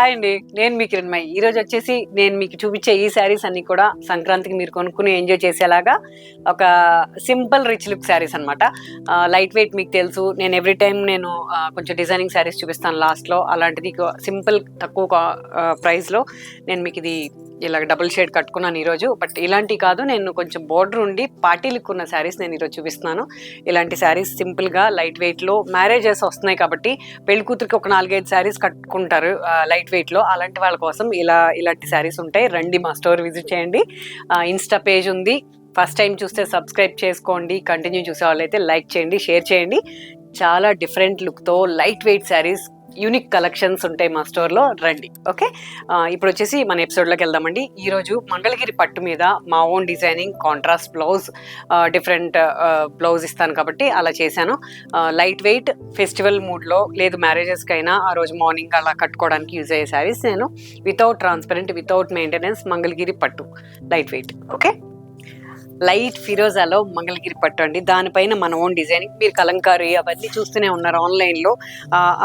Hi అండి, నేను మీ కిరణ్మయి. ఈరోజు వచ్చేసి నేను మీకు చూపించే ఈ శారీస్ అన్ని కూడా సంక్రాంతికి మీరు కొనుక్కుని ఎంజాయ్ చేసేలాగా ఒక సింపుల్ రిచ్ లుక్ శారీస్ అనమాట. లైట్ వెయిట్ మీకు తెలుసు, నేను ఎవ్రీ టైం నేను కొంచెం డిజైనింగ్ శారీస్ చూపిస్తాను లాస్ట్లో. అలాంటిది సింపుల్ తక్కువ ప్రైస్లో నేను మీకు ఇది ఇలా డబుల్ షేడ్ కట్టుకున్నాను ఈరోజు. బట్ ఇలాంటివి కాదు, నేను కొంచెం బోర్డర్ ఉండి పార్టీ లుక్ ఉన్న శారీస్ నేను ఈరోజు చూపిస్తున్నాను. ఇలాంటి శారీస్ సింపుల్గా లైట్ వెయిట్లో మ్యారేజెస్ వస్తున్నాయి కాబట్టి పెళ్లి కూతురికి ఒక 4-5 శారీస్ కట్టుకుంటారు లైట్ వెయిట్లో. అలాంటి వాళ్ళ కోసం ఇలాంటి శారీస్ ఉంటాయి. రండి, మా స్టోర్ విజిట్ చేయండి. ఇన్స్టా పేజ్ ఉంది. ఫస్ట్ టైం చూస్తే సబ్స్క్రైబ్ చేసుకోండి. కంటిన్యూ చూసే వాళ్ళైతే లైక్ చేయండి, షేర్ చేయండి. చాలా డిఫరెంట్ లుక్తో light weight saris, unique collections ఉంటాయి మా స్టోర్లో. రండి. ఓకే, ఇప్పుడు వచ్చేసి మన ఎపిసోడ్లోకి వెళ్దామండి. ఈరోజు మంగళగిరి పట్టు మీద మా own designing contrast blouse, different blouse ఇస్తాను కాబట్టి అలా చేశాను. లైట్ వెయిట్ ఫెస్టివల్ మూడ్లో లేదు మ్యారేజెస్కి అయినా ఆ రోజు మార్నింగ్ అలా కట్టుకోవడానికి యూజ్ అయ్యే శారీస్ నేను without transparent, without maintenance Mangalagiri పట్టు లైట్ వెయిట్. ఓకే, లైట్ ఫిరోజాలో మంగళగిరి పట్టు అండి. దానిపైన మన ఓన్ డిజైనింగ్. మీరు కలంకారీ అవన్నీ చూస్తూనే ఉన్నారు ఆన్లైన్లో.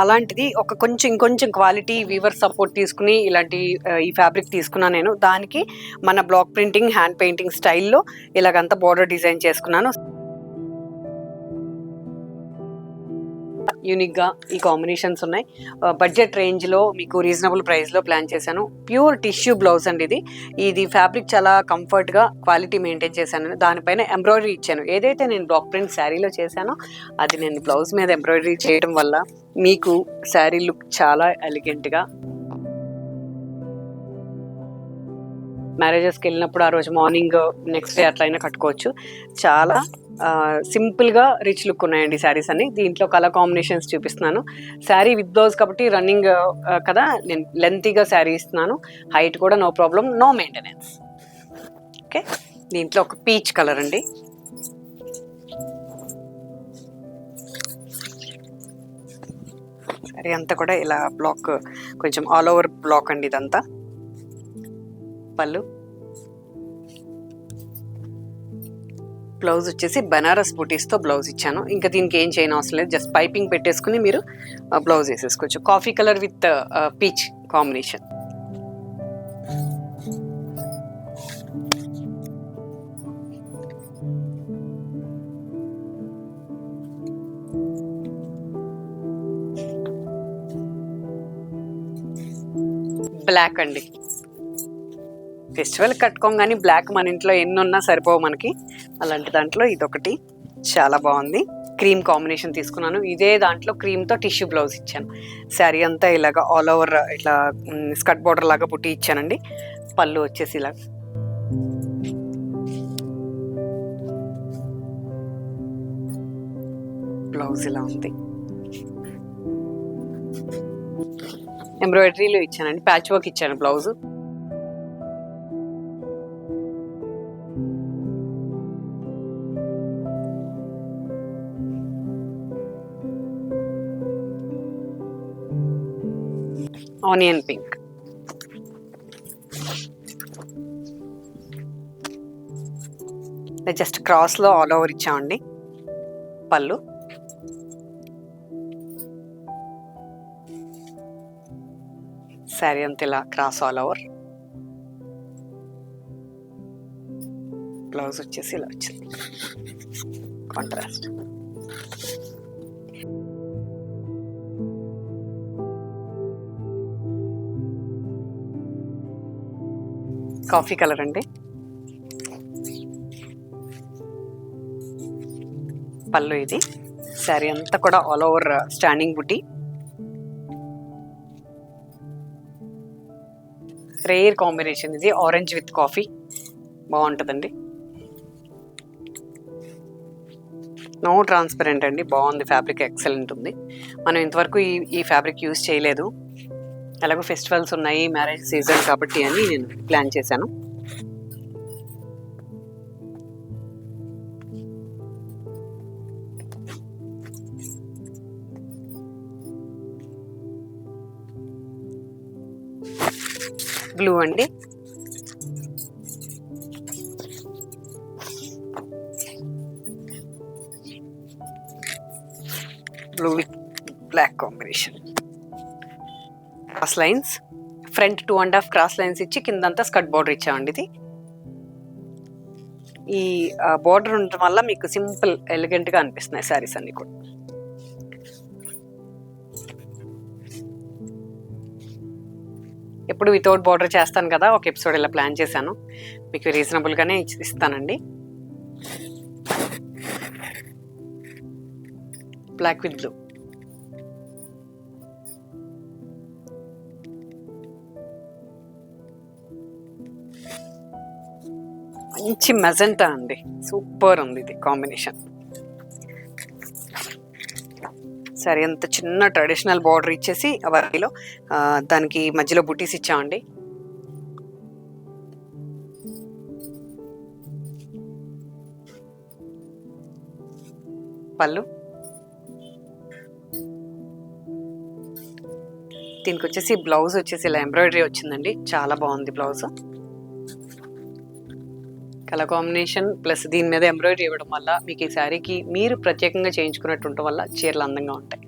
అలాంటిది ఒక ఇంకొంచెం క్వాలిటీ వీవర్ సపోర్ట్ తీసుకుని ఇలాంటి ఈ ఫ్యాబ్రిక్ తీసుకున్నాను నేను. దానికి మన బ్లాక్ ప్రింటింగ్, హ్యాండ్ పెయింటింగ్ స్టైల్లో ఇలాగంతా బోర్డర్ డిజైన్ చేసుకున్నాను. యూనిక్గా ఈ కాంబినేషన్స్ ఉన్నాయి. బడ్జెట్ రేంజ్లో మీకు రీజనబుల్ ప్రైస్లో ప్లాన్ చేశాను. ప్యూర్ టిష్యూ బ్లౌజ్ అండి ఇది ఫ్యాబ్రిక్ చాలా కంఫర్ట్గా క్వాలిటీ మెయింటైన్ చేశాను. దానిపైన ఎంబ్రాయిడరీ ఇచ్చాను. ఏదైతే నేను బ్లాక్ ప్రింట్ శారీలో చేశానో అది నేను బ్లౌజ్ మీద ఎంబ్రాయిడరీ చేయడం వల్ల మీకు శారీ లుక్ చాలా ఎలిగెంట్గా, మ్యారేజెస్కి వెళ్ళినప్పుడు ఆ రోజు మార్నింగ్ నెక్స్ట్ డే అట్లయినా కట్టుకోవచ్చు. చాలా సింపుల్గా రిచ్ లుక్ ఉన్నాయండి శారీస్ అన్ని. దీంట్లో కలర్ కాంబినేషన్స్ చూపిస్తున్నాను. శారీ విత్ బ్లౌజ్ కాబట్టి రన్నింగ్ కదా, నేను లెంతీగా శారీ ఇస్తున్నాను. హైట్ కూడా no problem, no maintenance. Okay, దీంట్లో ఒక పీచ్ కలర్ అండి. శారీ అంతా కూడా ఇలా బ్లాక్, కొంచెం ఆల్ ఓవర్ బ్లాక్ అండి ఇదంతా. పళ్ళు, బ్లౌజ్ వచ్చేసి బనారస్ బూటీస్తో బ్లౌజ్ ఇచ్చాను. ఇంకా దీనికి ఏం చేయని అవసరం లేదు, జస్ట్ పైపింగ్ పెట్టేసుకుని మీరు బ్లౌజ్ వేసేసుకోవచ్చు. Coffee colour with peach combination. Black అండి. ఫెస్టివల్ కట్టుకోగానే బ్లాక్ మన ఇంట్లో ఎన్ని ఉన్నా సరిపోవు మనకి. అలాంటి దాంట్లో ఇదొకటి చాలా బాగుంది. క్రీమ్ కాంబినేషన్ తీసుకున్నాను. ఇదే దాంట్లో క్రీమ్తో టిష్యూ బ్లౌజ్ ఇచ్చాను. శారీ అంతా ఇలాగా ఆల్ ఓవర్ ఇట్లా స్కర్ట్ బోర్డర్ లాగా బుట్టి ఇచ్చానండి. పళ్ళు వచ్చేసి ఇలా బ్లౌజ్ ఇలా ఉంది. ఎంబ్రాయిడరీలో ఇచ్చానండి, ప్యాచ్ వర్క్ ఇచ్చాను బ్లౌజ్. ఆనియన్ పింక్, జస్ట్ క్రాస్లో ఆల్ ఓవర్ ఇచ్చామండి. పళ్ళు, శారీ అంతా ఇలా క్రాస్ ఆల్ ఓవర్. బ్లౌజ్ వచ్చేసి ఇలా వచ్చింది కాంట్రాస్ట్. కాఫీ కలర్ అండి. పళ్ళు ఇది. శారీ అంతా కూడా ఆల్ ఓవర్ స్టాండింగ్ బుట్టి. రేర్ కాంబినేషన్ ఇది, ఆరెంజ్ విత్ కాఫీ. బాగుంటుందండి. నో ట్రాన్స్పరెంట్ అండి, బాగుంది. ఫ్యాబ్రిక్ ఎక్సలెంట్ ఉంది. మనం ఇంతవరకు ఈ ఫ్యాబ్రిక్ యూజ్ చేయలేదు. ఎలాగో ఫెస్టివల్స్ ఉన్నాయి, మ్యారేజ్ సీజన్ కాబట్టి అని నేను ప్లాన్ చేశాను. బ్లూ అండి. Blue with black combination. Cross lines, front 2.5 cross lines ఇచ్చి కిందంతా స్కర్ట్ బార్డర్ ఇచ్చామండి. ఇది ఈ బార్డర్ ఉండటం వల్ల మీకు సింపుల్ ఎలిగెంట్ గా అనిపిస్తున్నాయి శారీస్ అన్ని కూడా. ఎప్పుడు వితౌట్ బార్డర్ చేస్తాను కదా, ఒక ఎపిసోడ్ ఇలా ప్లాన్ చేశాను, మీకు రీజనబుల్ గానే ఇస్తానండి. బ్లాక్ విత్ బ్లూ, మంచి మెజెంటా అండి, సూపర్ ఉంది ఇది కాంబినేషన్. సరే, అంత చిన్న ట్రెడిషనల్ బార్డర్ ఇచ్చేసి వాటిలో దానికి మధ్యలో బుటీస్ ఇచ్చామండి. పళ్ళు, దీనికి వచ్చేసి బ్లౌజ్ వచ్చేసి ఇలా ఎంబ్రాయిడరీ వచ్చిందండి, చాలా బాగుంది బ్లౌజ్. కలర్ కాంబినేషన్ ప్లస్ దీని మీద ఎంబ్రాయిడరీ ఇవ్వడం వల్ల మీకు ఈ శారీకి మీరు ప్రత్యేకంగా చేయించుకున్నట్టు ఉండటం వల్ల చీరలు అందంగా ఉంటాయి.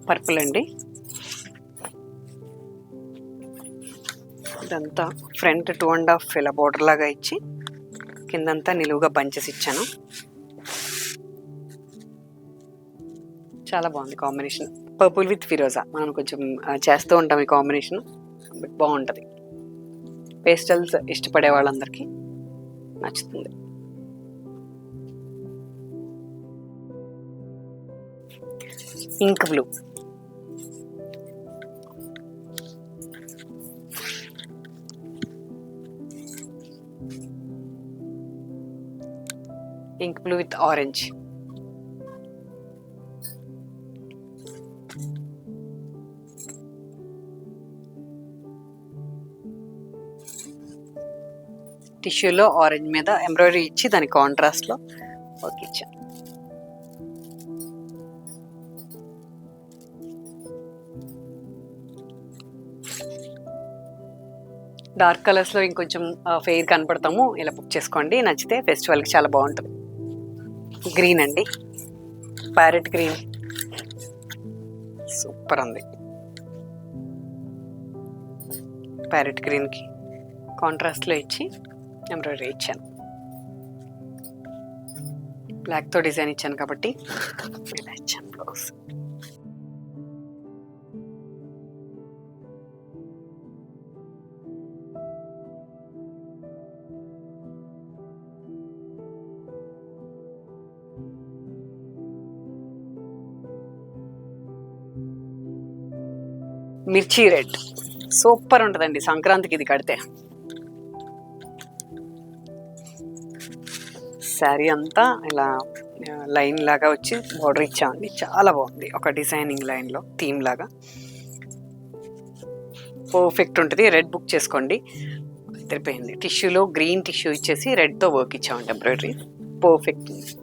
పర్పుల్ అండి, ఇదంతా ఫ్రంట్ 2.5 ఇలా బోర్డర్ లాగా ఇచ్చి కిందంతా నిలువుగా బంచెస్ ఇచ్చాను. చాలా బాగుంది కాంబినేషన్. పర్పుల్ విత్ ఫిరోజా మనం కొంచెం చేస్తూ ఉంటాం ఈ కాంబినేషన్, బట్ బాగుంటుంది. పేస్టల్స్ ఇష్టపడే వాళ్ళందరికీ నచ్చుతుంది. Ink blue, ink blue with orange, టిష్యూలో ఆరెంజ్ మీద ఎంబ్రాయిడరీ ఇచ్చి దాని కాంట్రాస్ట్లో వర్క్ ఇచ్చాను. డార్క్ కలర్స్లో ఇంకొంచెం ఫెయిర్ కనపడతాము, ఇలా బుక్ చేసుకోండి, నచ్చితే ఫెస్టివల్కి చాలా బాగుంటుంది. గ్రీన్ అండి, ప్యారెట్ గ్రీన్, సూపర్ ఉంది. ప్యారెట్ గ్రీన్కి కాంట్రాస్ట్లో ఇచ్చి ఎంబ్రాయిడరీ ఇచ్చాను. బ్లాక్తో డిజైన్ ఇచ్చాను కాబట్టి ఇలా ఇచ్చాను బ్లౌజ్. మిర్చి రెడ్ సూపర్ ఉంటుందండి సంక్రాంతికి ఇది కడితే. శారీ అంతా ఇలా లైన్ లాగా వచ్చి బార్డర్ ఇచ్చామండి, చాలా బాగుంది. ఒక డిజైనింగ్ లైన్లో థీమ్ లాగా పర్ఫెక్ట్ ఉంటుంది. రెడ్ బుక్ చేసుకోండి, తిరిపోయింది. టిష్యూలో గ్రీన్ టిష్యూ ఇచ్చేసి రెడ్తో వర్క్ ఇచ్చామండి ఎంబ్రాయిడరీ, పర్ఫెక్ట్ ఉంది.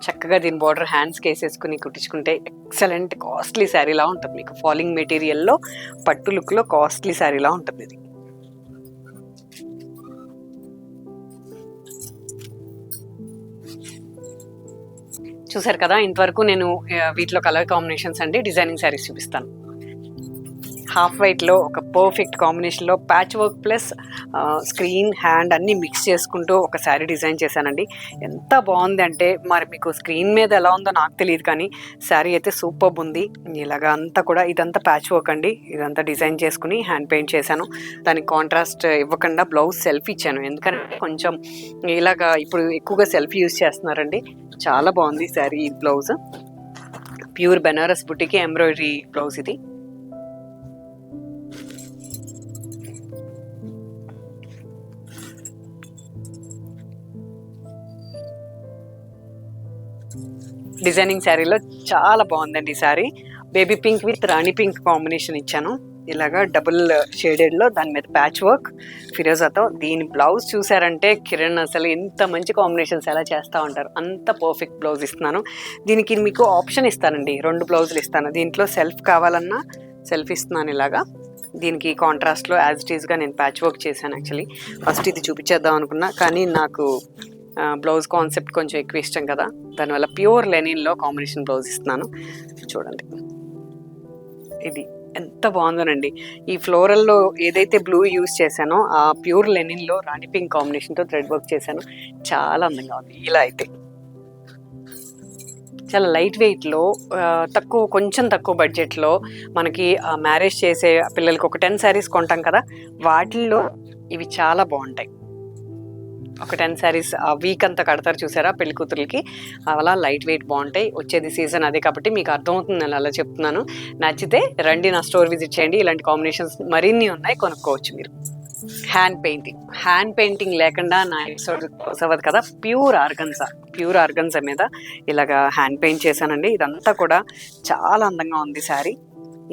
చక్కగా దీని బార్డర్ హ్యాండ్స్కి వేసేసుకుని కుట్టించుకుంటే ఎక్సలెంట్ కాస్ట్లీ శారీలా ఉంటుంది. మీకు ఫాలింగ్ మెటీరియల్లో పట్టు లుక్లో కాస్ట్లీ శారీలా ఉంటుంది ఇది. చూసారు కదా, ఇంతవరకు నేను వీటిలో కలర్ కాంబినేషన్స్ అండి డిజైనింగ్ శారీస్ చూపిస్తాను. హాఫ్ వైట్లో ఒక పర్ఫెక్ట్ కాంబినేషన్లో patch work plus screen hand అన్నీ మిక్స్ చేసుకుంటూ ఒక శారీ డిజైన్ చేశానండి. ఎంత బాగుంది అంటే, మరి మీకు స్క్రీన్ మీద ఎలా ఉందో నాకు తెలియదు కానీ శారీ అయితే సూపర్ ఉంది. ఇలాగా అంతా కూడా ఇదంతా ప్యాచ్ వర్క్ అండి, ఇదంతా డిజైన్ చేసుకుని హ్యాండ్ పెయింట్ చేశాను. దానికి కాంట్రాస్ట్ ఇవ్వకుండా బ్లౌజ్ సెల్ఫ్ ఇచ్చాను, ఎందుకంటే కొంచెం ఇలాగా ఇప్పుడు ఎక్కువగా సెల్ఫ్ యూజ్ చేస్తున్నారండి. చాలా బాగుంది శారీ. ఈ బ్లౌజ్ ప్యూర్ బెనారస్ బుట్టికి ఎంబ్రాయిడరీ బ్లౌజ్ ఇది. డిజైనింగ్ శారీలో చాలా బాగుందండి ఈ sari. Baby pink with rani pink combination ఇచ్చాను. ఇలాగా డబుల్ షేడెడ్లో దాని మీద ప్యాచ్ వర్క్ ఫిరోజాతో. దీని బ్లౌజ్ చూసారంటే కిరణ్ అసలు ఎంత మంచి కాంబినేషన్స్ ఎలా చేస్తూ ఉంటారు, అంత పర్ఫెక్ట్ బ్లౌజ్ ఇస్తున్నాను. దీనికి మీకు ఆప్షన్ ఇస్తానండి, 2 బ్లౌజులు ఇస్తాను. దీంట్లో సెల్ఫ్ కావాలన్నా సెల్ఫ్ ఇస్తున్నాను ఇలాగా. దీనికి కాంట్రాస్ట్లో యాజ్ ఇట్ ఈస్గా నేను ప్యాచ్ వర్క్ చేశాను. యాక్చువల్లీ ఫస్ట్ ఇది చూపించేద్దాం అనుకున్నా, కానీ నాకు బ్లౌజ్ కాన్సెప్ట్ కొంచెం ఎక్కువ ఇష్టం కదా, దానివల్ల ప్యూర్ లెనిన్లో కాంబినేషన్ బ్లౌజ్ ఇస్తున్నాను. చూడండి ఇది ఎంత బాగుందోనండి. ఈ ఫ్లోరల్లో ఏదైతే బ్లూ యూస్ చేశానో ఆ ప్యూర్ లెనిన్లో రాణి పింక్ కాంబినేషన్తో థ్రెడ్ వర్క్ చేశాను. చాలా అందంగా ఉంది. ఇలా అయితే చాలా లైట్ వెయిట్లో కొంచెం తక్కువ బడ్జెట్లో మనకి మ్యారేజ్ చేసే పిల్లలకి ఒక 10 శారీస్ కొంటాం కదా, వాటిల్లో ఇవి చాలా బాగుంటాయి. ఒక 10 శారీస్ వీక్ అంతా కడతారు చూసారా పెళ్లి కూతుర్లకి, అలా లైట్ వెయిట్ బాగుంటాయి. వచ్చేది సీజన్ అదే కాబట్టి మీకు అర్థమవుతుంది, నేను అలా చెప్తున్నాను. నచ్చితే రండి, నా స్టోర్ విజిట్ చేయండి. ఇలాంటి కాంబినేషన్స్ మరిన్ని ఉన్నాయి, కొనుక్కోవచ్చు మీరు. హ్యాండ్ పెయింటింగ్ లేకుండా నా ఎపిసోడ్ అవ్వదు కదా. ప్యూర్ ఆర్గన్సా మీద ఇలాగా హ్యాండ్ పెయింట్ చేశానండి. ఇదంతా కూడా చాలా అందంగా ఉంది శారీ.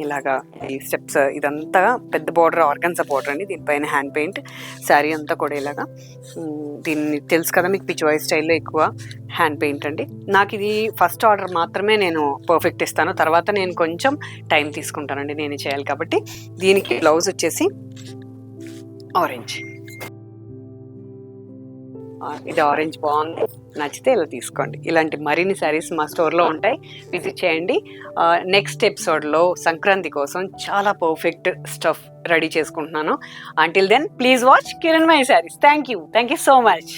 ఇలాగా ఈ స్టెప్స్, ఇదంతా పెద్ద బార్డర్ ఆర్గన్సా బార్డర్ అండి, దీనిపైన హ్యాండ్ పెయింట్. శారీ అంతా కూడా ఇలాగా, దీన్ని తెలుసు కదా మీకు, పిచ్వాయ్ స్టైల్లో ఎక్కువ హ్యాండ్ పెయింట్ అండి. నాకు ఇది ఫస్ట్ ఆర్డర్ మాత్రమే నేను పర్ఫెక్ట్ ఇస్తాను, తర్వాత నేను కొంచెం టైం తీసుకుంటానండి, నేను చేయాలి కాబట్టి. దీనికి బ్లౌజ్ వచ్చేసి ఆరెంజ్, ఇది ఆరెంజ్ బాగుంది, నచ్చితే ఇలా తీసుకోండి. ఇలాంటి మరిన్ని శారీస్ మా స్టోర్లో ఉంటాయి, విజిట్ చేయండి. నెక్స్ట్ ఎపిసోడ్లో సంక్రాంతి కోసం చాలా పర్ఫెక్ట్ స్టఫ్ రెడీ చేసుకుంటున్నాను. Until then please watch Kiranmayi saris. Thank you so much.